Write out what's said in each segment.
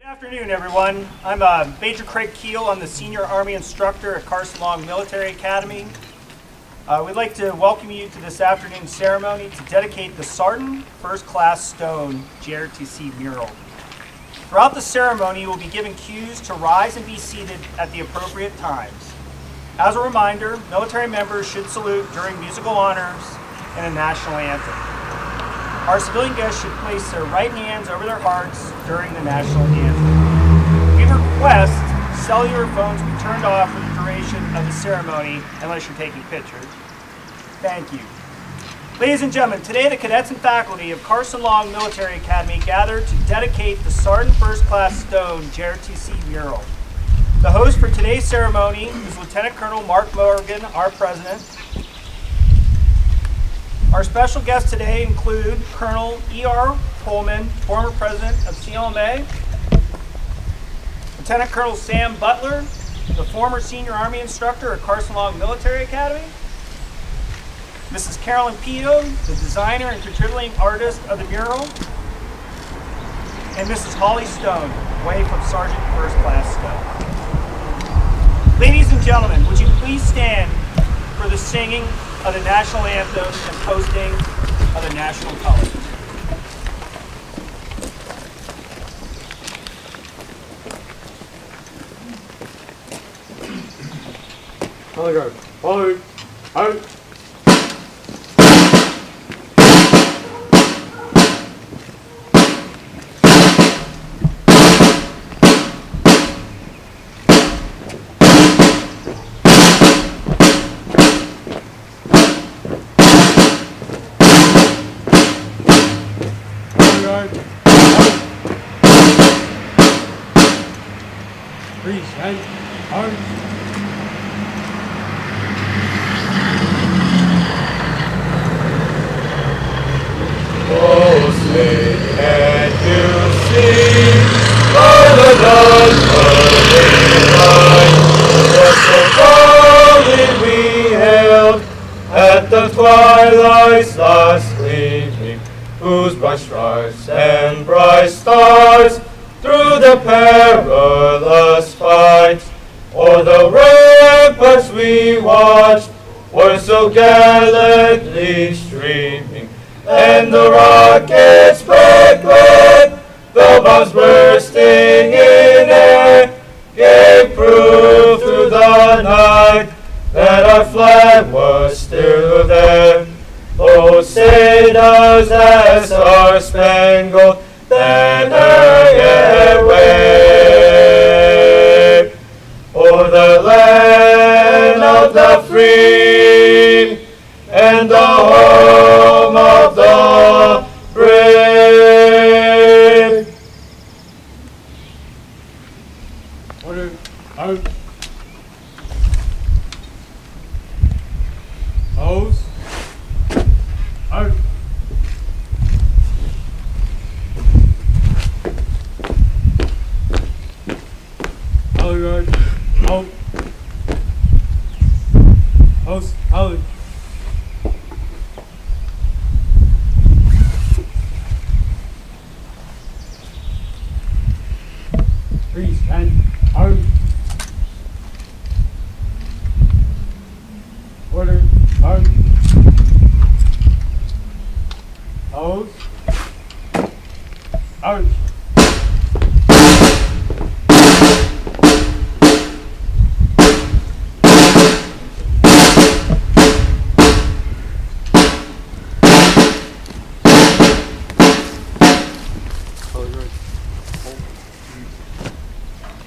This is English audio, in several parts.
Afternoon, everyone. I'm Major Craig Keel. I'm the Senior Army Instructor at Carson Military Academy. We'd like to welcome you to this afternoon's ceremony to dedicate the Sarton First Class Stone JRTC mural. Throughout the ceremony, you will be given cues to rise and be seated at the appropriate times. As a reminder, military members should salute during musical honors and a national anthem. Our civilian guests should place their right hands over their hearts during the national anthem. We request cellular phones be turned off for the duration of the ceremony unless you're taking pictures. Thank you. Ladies and gentlemen, today the cadets and faculty of Carson Military Academy gather to dedicate the Sarton First Class Stone JRTC mural. The host for today's ceremony is Lieutenant Colonel Mark Morgan, our president. Our special guests today include Colonel E.R. Pullman, former president of CLMA, Lieutenant Colonel Sam Butler, the former senior Army instructor at Carson Military Academy, Mrs. Carolyn Pito, the designer and contributing artist of the mural, and Mrs. Holly Stone, wife of Sergeant First Class Stone. Ladies and gentlemen, would you please stand for the singing of the national anthem and posting of the national colors. Color guard, forward, out. Freeze, right, hard. Oh, say, can you see by the dawn's early light what so proudly we hailed at the twilight's last gleaming, whose bright stripes and bright stars through the perilous fight, o'er the ramparts we watched, were so gallantly streaming, and the rockets sprinkled, the bombs bursting in air, gave proof through the night that our flag was still there. Oh, say does as our spangled banner yet wave o'er the land of the free and the home of the brave. Order, out. Pose, out. Color guard, out. Post, out. Freeze, and out. Order, out. Pose, out.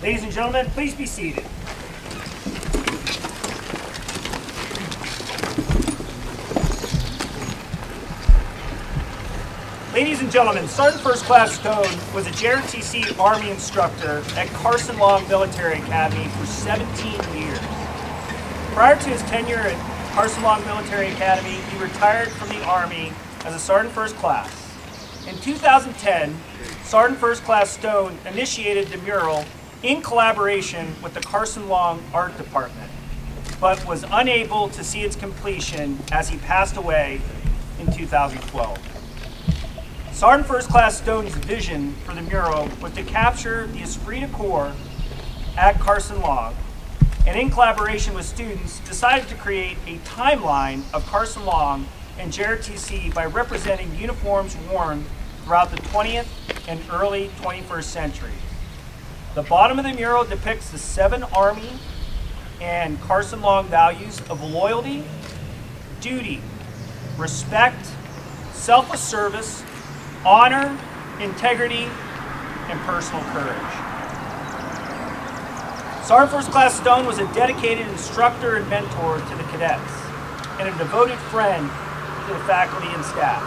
Ladies and gentlemen, please be seated. Ladies and gentlemen, Sergeant First Class Stone was a JRTC Army instructor at Carson Military Academy for 17 years. Prior to his tenure at Carson Military Academy, he retired from the Army as a Sergeant First Class. In 2010, Sergeant First Class Stone initiated the mural in collaboration with the Carson Art Department, but was unable to see its completion as he passed away in 2012. Sergeant First Class Stone's vision for the mural was to capture the esprit de corps at Carson Long, and in collaboration with students, decided to create a timeline of Carson Long and JRTC by representing uniforms worn throughout the 20th and early 21st century. The bottom of the mural depicts the 7 Army and Carson Long values of loyalty, duty, respect, selfless service, honor, integrity, and personal courage. Sergeant First Class Stone was a dedicated instructor and mentor to the cadets, and a devoted friend to the faculty and staff.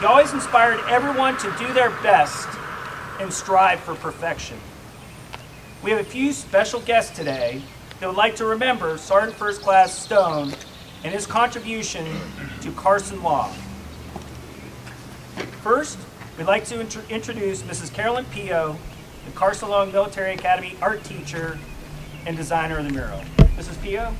He always inspired everyone to do their best and strive for perfection. We have a few special guests today that would like to remember Sergeant First Class Stone and his contribution to Carson Long. First, we'd like to introduce Mrs. Carolyn Pio, the Carson Long Military Academy art teacher and designer of the mural. Mrs. Pio?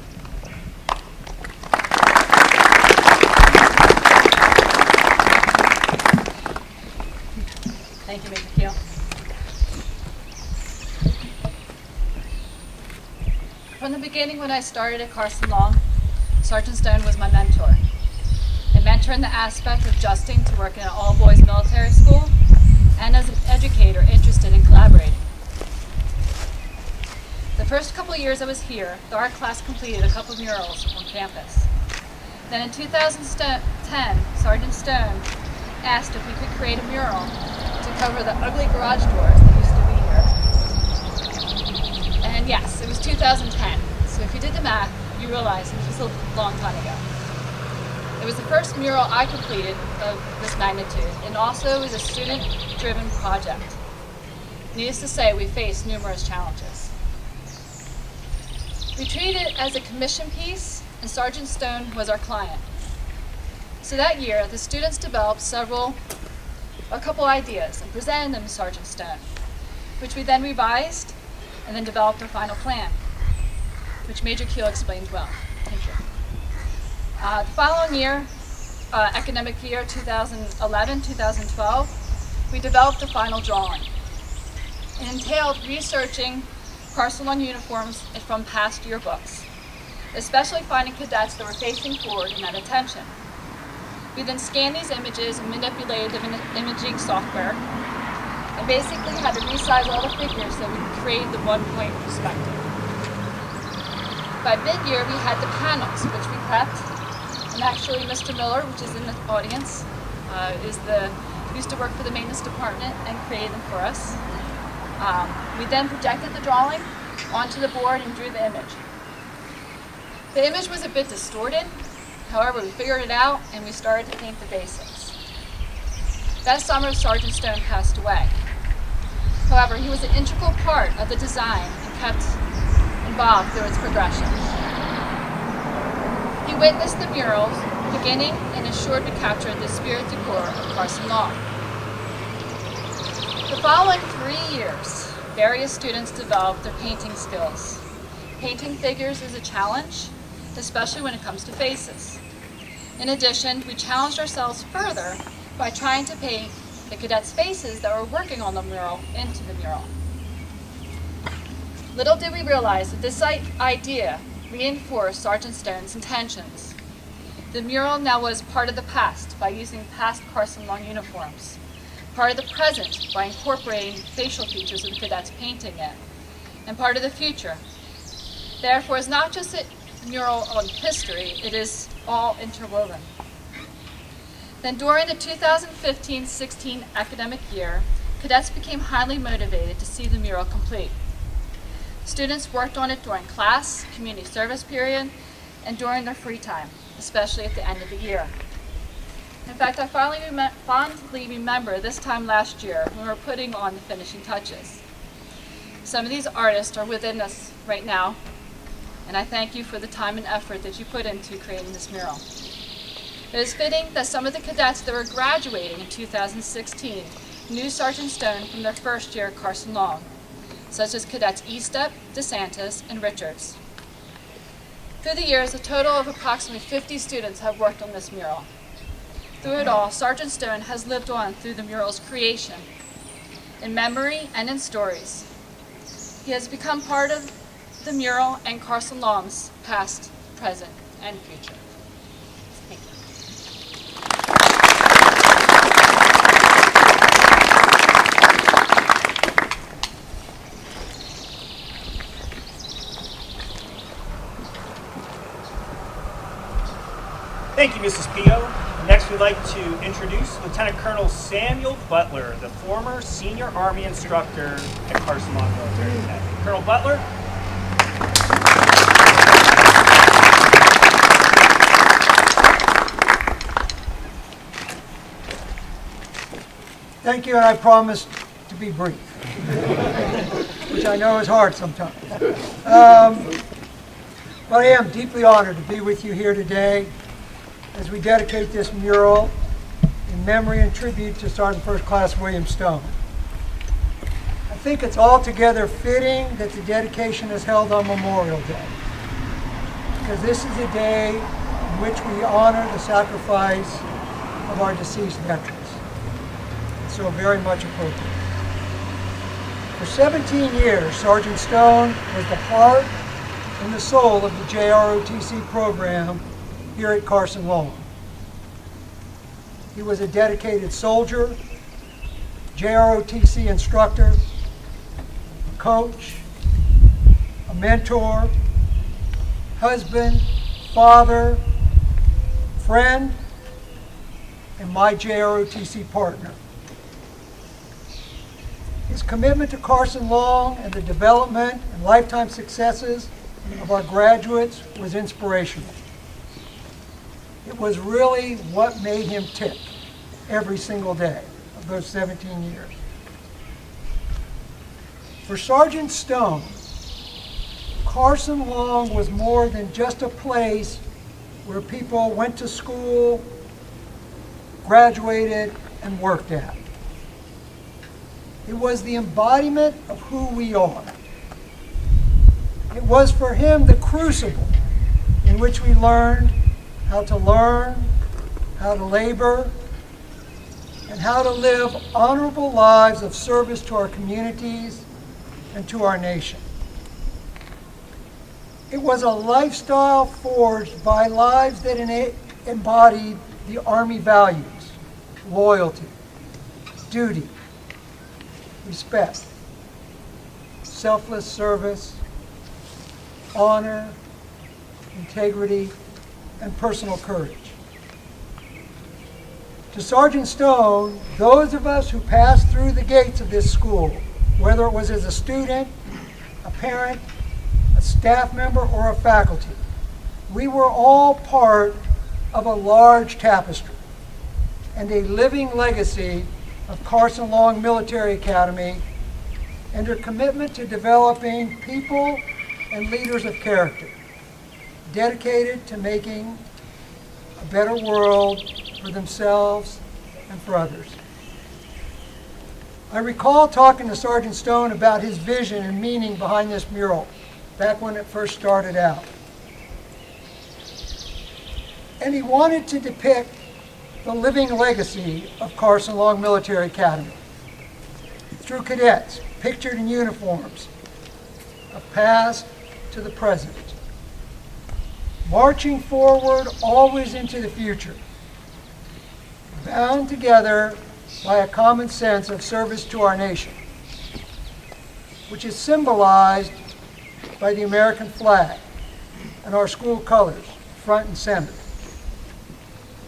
Thank you, Mr. Keel. From the beginning, when I started at Carson Long, Sergeant Stone was my mentor. A mentor in the aspect of adjusting to work in an all-boys military school, and as an educator interested in collaborating. The first couple of years I was here, the art class completed a couple of murals on campus. Then in 2010, Sergeant Stone asked if we could create a mural to cover the ugly garage doors that used to be here. And yes, it was 2010, so if you did the math, you realize it was a long time ago. It was the first mural I completed of this magnitude, and also it was a student-driven project. Needless to say, we faced numerous challenges. We treated it as a commission piece, and Sergeant Stone was our client. So that year, the students developed a couple ideas and presented them to Sergeant Stone, which we then revised and then developed our final plan, which Major Keel explained well. Thank you. The following year, academic year 2011-2012, we developed the final drawing. It entailed researching Carson Long uniforms from past yearbooks, especially finding cadets that were facing forward and at attention. We then scanned these images and manipulated them in imaging software, and basically had to resize all the figures so we could create the one-point perspective. By mid-year, we had the panels, which we prepped. And actually, Mr. Miller, which is in the audience, used to work for the maintenance department and created them for us. We then projected the drawing onto the board and drew the image. The image was a bit distorted. However, we figured it out and we started to paint the basics. That summer, Sergeant Stone passed away. However, he was an integral part of the design and kept involved through its progression. He witnessed the murals beginning and ensured we captured the spirit du corps of Carson Long. The following 3 years, various students developed their painting skills. Painting figures is a challenge, especially when it comes to faces. In addition, we challenged ourselves further by trying to paint the cadets' faces that were working on the mural into the mural. Little did we realize that this idea reinforced Sergeant Stone's intentions. The mural now was part of the past by using past Carson Long uniforms, part of the present by incorporating facial features of the cadets painting it, and part of the future. Therefore, it's not just a mural on history, it is all interwoven. Then during the 2015-16 academic year, cadets became highly motivated to see the mural complete. Students worked on it during class, community service period, and during their free time, especially at the end of the year. In fact, I fondly remember this time last year when we were putting on the finishing touches. Some of these artists are within us right now, and I thank you for the time and effort that you put into creating this mural. It is fitting that some of the cadets that were graduating in 2016 knew Sergeant Stone from their first year at Carson Long, such as cadets Estep, DeSantis, and Richards. Through the years, a total of approximately 50 students have worked on this mural. Through it all, Sergeant Stone has lived on through the mural's creation, in memory and in stories. He has become part of the mural and Carson Long's past, present, and future. Thank you. Thank you, Mrs. Pio. Next, we'd like to introduce Lieutenant Colonel Samuel Butler, the former senior Army instructor at Carson Long Military Academy. Colonel Butler. Thank you, and I promise to be brief, which I know is hard sometimes. But I am deeply honored to be with you here today as we dedicate this mural in memory and tribute to Sergeant First Class William Stone. I think it's altogether fitting that the dedication is held on Memorial Day, because this is a day in which we honor the sacrifice of our deceased veterans. So very much appropriate. For 17 years, Sergeant Stone was the heart and the soul of the JROTC program here at Carson Long. He was a dedicated soldier, JROTC instructor, a coach, a mentor, husband, father, friend, and my JROTC partner. His commitment to Carson Long and the development and lifetime successes of our graduates was inspirational. It was really what made him tick every single day of those 17 years. For Sergeant Stone, Carson Long was more than just a place where people went to school, graduated, and worked at. It was the embodiment of who we are. It was for him the crucible in which we learned, how to labor, and how to live honorable lives of service to our communities and to our nation. It was a lifestyle forged by lives that embodied the Army values: loyalty, duty, respect, selfless service, honor, integrity, and personal courage. To Sergeant Stone, those of us who passed through the gates of this school, whether it was as a student, a parent, a staff member, or a faculty, we were all part of a large tapestry and a living legacy of Carson Long Military Academy and her commitment to developing people and leaders of character, dedicated to making a better world for themselves and for others. I recall talking to Sergeant Stone about his vision and meaning behind this mural back when it first started out. And he wanted to depict the living legacy of Carson Long Military Academy through cadets pictured in uniforms of past to the present, marching forward always into the future, bound together by a common sense of service to our nation, which is symbolized by the American flag and our school colors, front and center.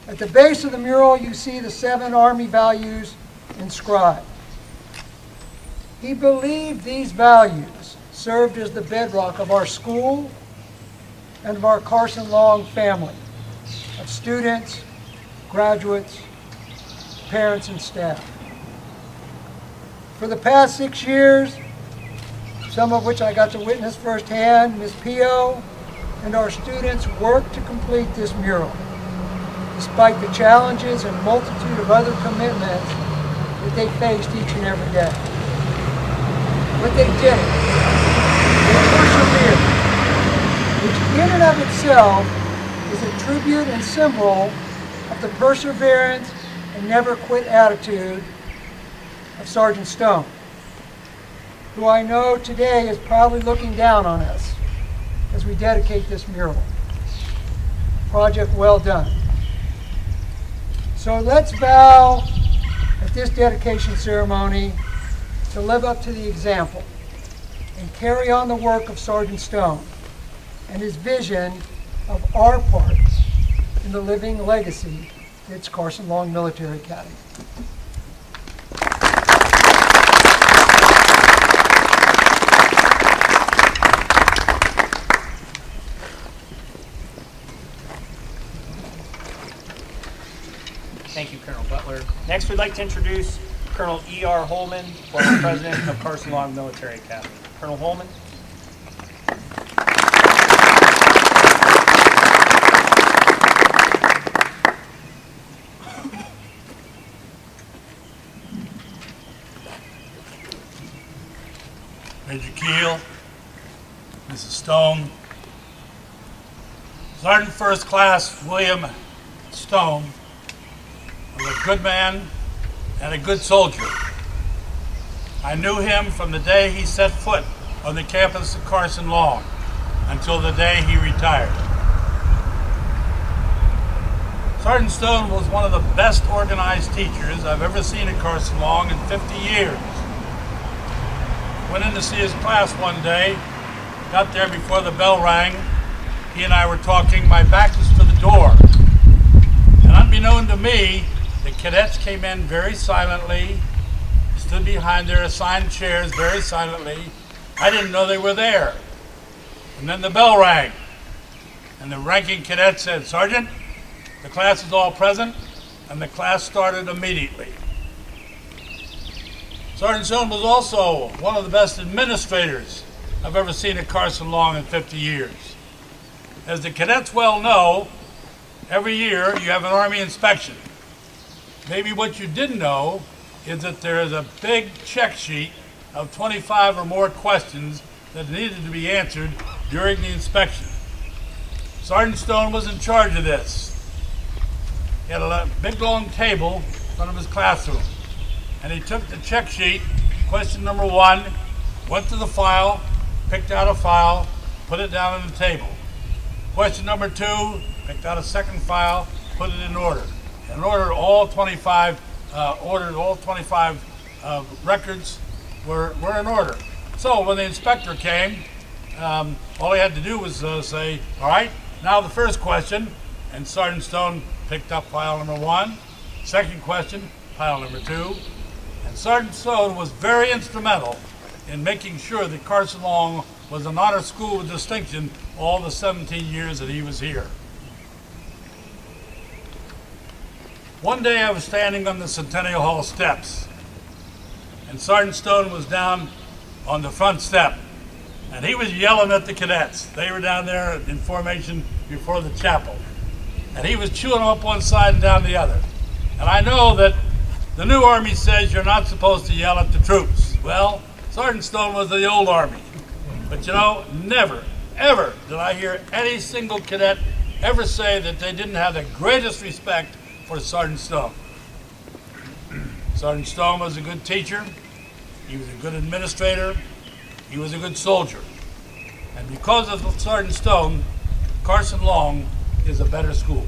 At the base of the mural, you see the 7 Army values inscribed. He believed these values served as the bedrock of our school and of our Carson Long family of students, graduates, parents, and staff. For the past 6 years, some of which I got to witness firsthand, Ms. Pio and our students worked to complete this mural, despite the challenges and multitude of other commitments that they faced each and every day. But they did it. They persevered, which in and of itself is a tribute and symbol of the perseverance and never quit attitude of Sergeant Stone, who I know today is probably looking down on us as we dedicate this mural. Project well done. So let's vow at this dedication ceremony to live up to the example and carry on the work of Sergeant Stone and his vision of our part in the living legacy that's Carson Long Military Academy. Thank you, Colonel Butler. Next, we'd like to introduce Colonel E.R. Holman, Vice President of Carson Long Military Academy. Colonel Holman. Major Keel, Mrs. Stone, Sergeant First Class William Stone was a good man and a good soldier. I knew him from the day he set foot on the campus of Carson Long until the day he retired. Sergeant Stone was one of the best organized teachers I've ever seen at Carson Long in 50 years. Went in to see his class one day, got there before the bell rang. He and I were talking, my back was to the door. And unbeknown to me, the cadets came in very silently, stood behind their assigned chairs very silently. I didn't know they were there. And then the bell rang, and the ranking cadet said, "Sergeant, the class is all present," and the class started immediately. Sergeant Stone was also one of the best administrators I've ever seen at Carson Long in 50 years. As the cadets well know, every year you have an Army inspection. Maybe what you didn't know is that there is a big check sheet of 25 or more questions that needed to be answered during the inspection. Sergeant Stone was in charge of this. He had a big long table in front of his classroom. And he took the check sheet, question number 1, went to the file, picked out a file, put it down on the table. Question number 2, picked out a second file, put it in order. And ordered all 25 records were in order. So when the inspector came, all he had to do was say, "All right, now the first question," and Sergeant Stone picked up file number 1, second question, pile number 2, and Sergeant Stone was very instrumental in making sure that Carson Long was an honor school with distinction all the 17 years that he was here. One day I was standing on the Centennial Hall steps, and Sergeant Stone was down on the front step, and he was yelling at the cadets. They were down there in formation before the chapel, and he was chewing them up one side and down the other. And I know that the new Army says you're not supposed to yell at the troops. Well, Sergeant Stone was the old Army. But you know, never, ever did I hear any single cadet ever say that they didn't have the greatest respect for Sergeant Stone. Sergeant Stone was a good teacher. He was a good administrator. He was a good soldier. And because of Sergeant Stone, Carson Long is a better school.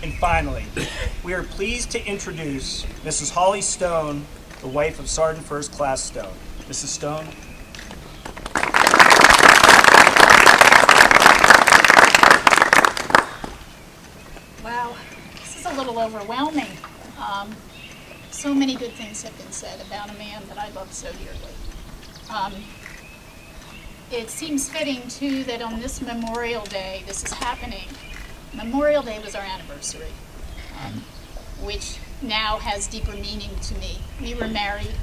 And finally, we are pleased to introduce Mrs. Holly Stone, the wife of Sergeant First Class Stone. Mrs. Stone. Wow, this is a little overwhelming. So many good things have been said about a man that I love so dearly. It seems fitting, too, that on this Memorial Day, this is happening. Memorial Day was our anniversary, which now has deeper meaning to me. We were married,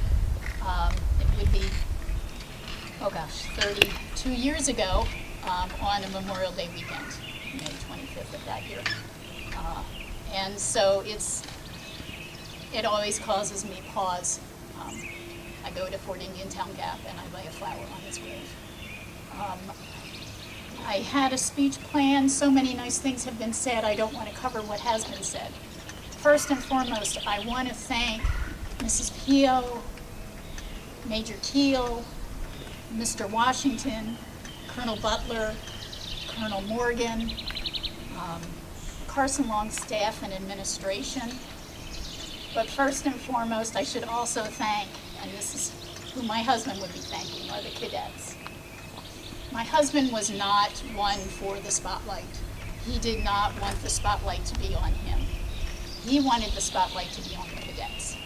it would be, 32 years ago on a Memorial Day weekend, May 25th of that year. And so it's it always causes me pause. I go to Fort Indian Town Gap and I lay a flower on his grave. I had a speech planned. So many nice things have been said. I don't want to cover what has been said. First and foremost, I want to thank Mrs. Pio, Major Keel, Mr. Washington, Colonel Butler, Colonel Morgan, Carson Long staff and administration. But first and foremost, I should also thank, and this is who my husband would be thanking, are the cadets. My husband was not one for the spotlight. He did not want the spotlight to be on him. He wanted the spotlight to be on the cadets.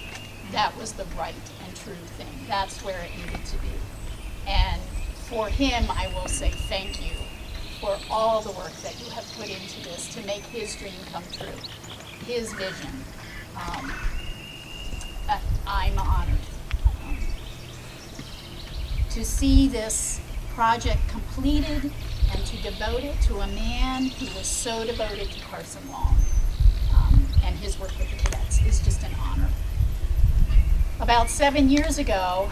That was the right and true thing. That's where it needed to be. And for him, I will say thank you for all the work that you have put into this to make his dream come true, his vision. I'm honored to see this project completed and to devote it to a man who was so devoted to Carson Long and his work with the cadets is just an honor. About 7 years ago,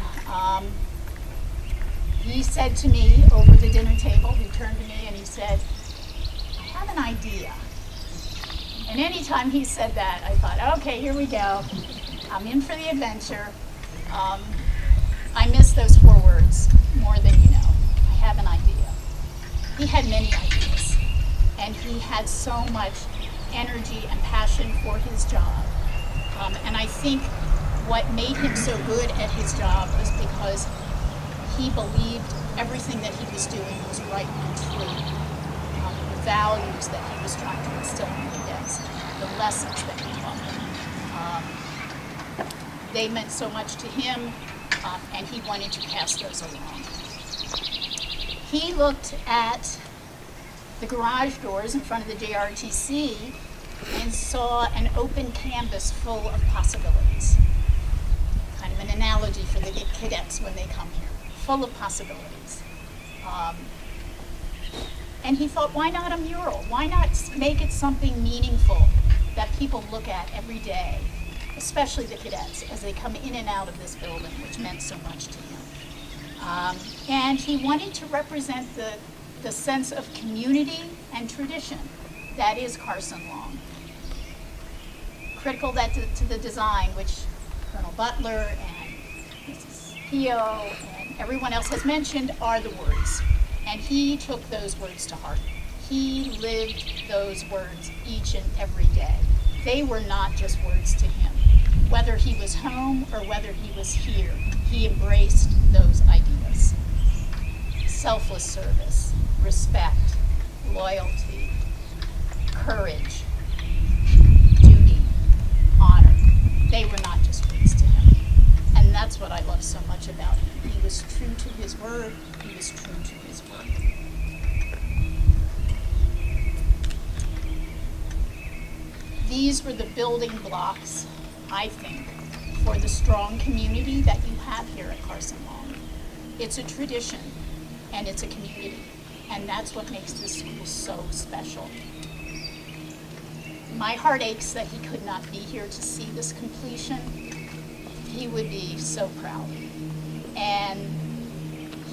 he said to me over the dinner table, he turned to me and he said, I have an idea. And anytime he said that, I thought, okay, here we go. I'm in for the adventure. I miss those 4 words more than you know. I have an idea. He had many ideas, and he had so much energy and passion for his job. And I think what made him so good at his job was because he believed everything that he was doing was right and true. The values that he was trying to instill in the cadets, the lessons that he taught them. They meant so much to him, and he wanted to pass those along. He looked at the garage doors in front of the JRTC and saw an open canvas full of possibilities. Kind of an analogy for the cadets when they come here, full of possibilities. And he thought, why not a mural? Why not make it something meaningful that people look at every day, especially the cadets, as they come in and out of this building, which meant so much to him. And he wanted to represent the sense of community and tradition that is Carson Long. Critical to the design, which Colonel Butler and Mrs. Pio and everyone else has mentioned, are the words. And he took those words to heart. He lived those words each and every day. They were not just words to him. Whether he was home or whether he was here, he embraced those ideas. Selfless service, respect, loyalty, courage, duty, honor. They were not just words to him. And that's what I love so much about him. He was true to his word. He was true to his work. These were the building blocks, I think, for the strong community that you have here at Carson Long. It's a tradition, and it's a community, and that's what makes this school so special. My heart aches that he could not be here to see this completion. He would be so proud, and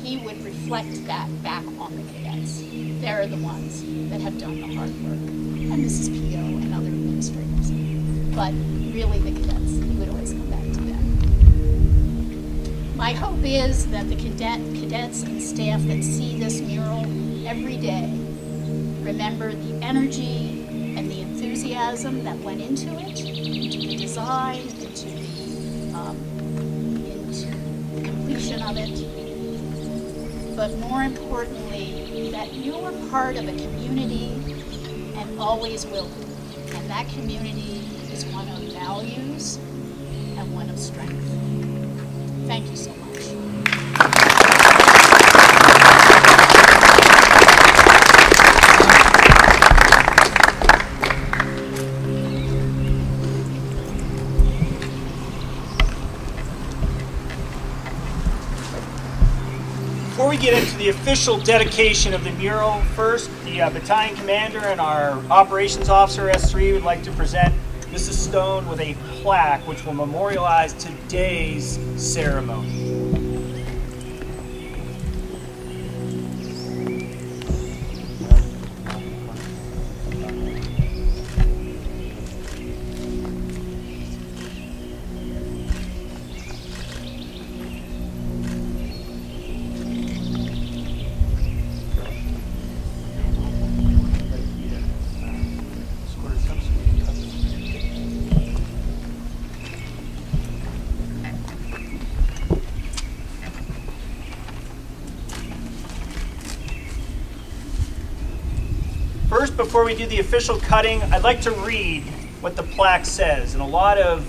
he would reflect that back on the cadets. They're the ones that have done the hard work, and Mrs. Pio and other administrators. But really the cadets, he would always come back to them. My hope is that the cadets and staff that see this mural every day remember the energy and the enthusiasm that went into it, into the design, into the completion of it. But more importantly, that you are part of a community and always will be. And that community is one of values and one of strength. Thank you so much. Before we get into the official dedication of the mural, first, the battalion commander and our operations officer, S3, would like to present This is stone with a plaque which will memorialize today's ceremony. First, before we do the official cutting, I'd like to read what the plaque says. And a lot of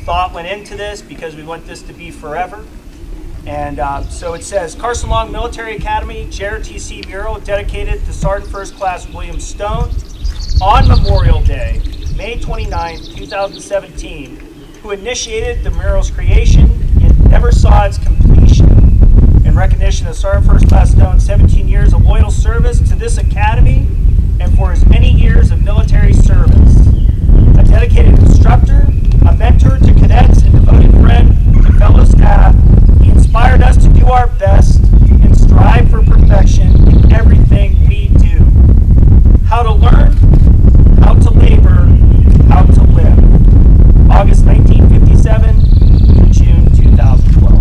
thought went into this because we want this to be forever. And so it says, Carson Long Military Academy JRTC Mural dedicated to Sergeant First Class William Stone on Memorial Day, May 29, 2017, who initiated the mural's creation and never saw its completion. In recognition of Sergeant First Class Stone's 17 years of loyal service to this academy and for his many years of military service. A dedicated instructor, a mentor to cadets, and devoted friend to fellow staff, he inspired us to do our best and strive for perfection in everything we do. How to learn, how to labor, how to live. August 1957 to June 2012.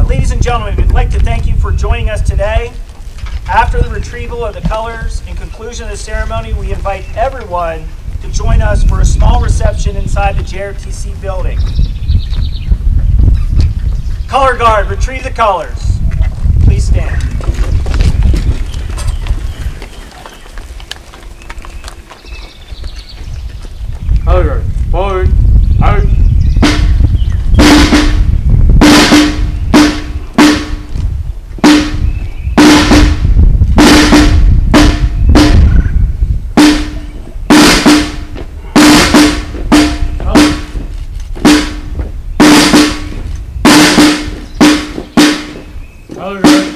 Ladies and gentlemen, we'd like to thank you for joining us today. After the retrieval of the colors and conclusion of the ceremony, we invite everyone to join us for a small reception inside the JRTC building. Color guard, retrieve the colors. Please stand. Color guard, forward, out. Color guard.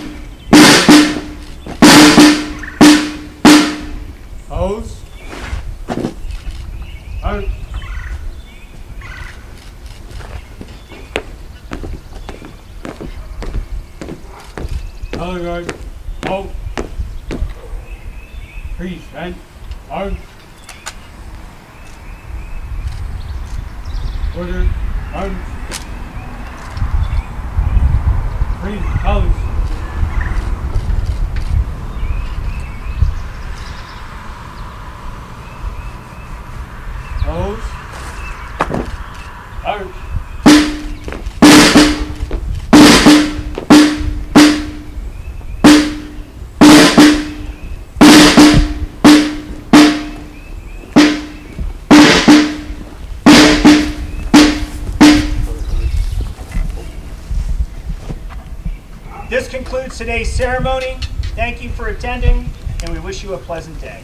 Hose. Out. Color guard. Out. Freeze and out. Order. Out. Freeze. Colors. Hose. Out. This concludes today's ceremony. Thank you for attending, and we wish you a pleasant day.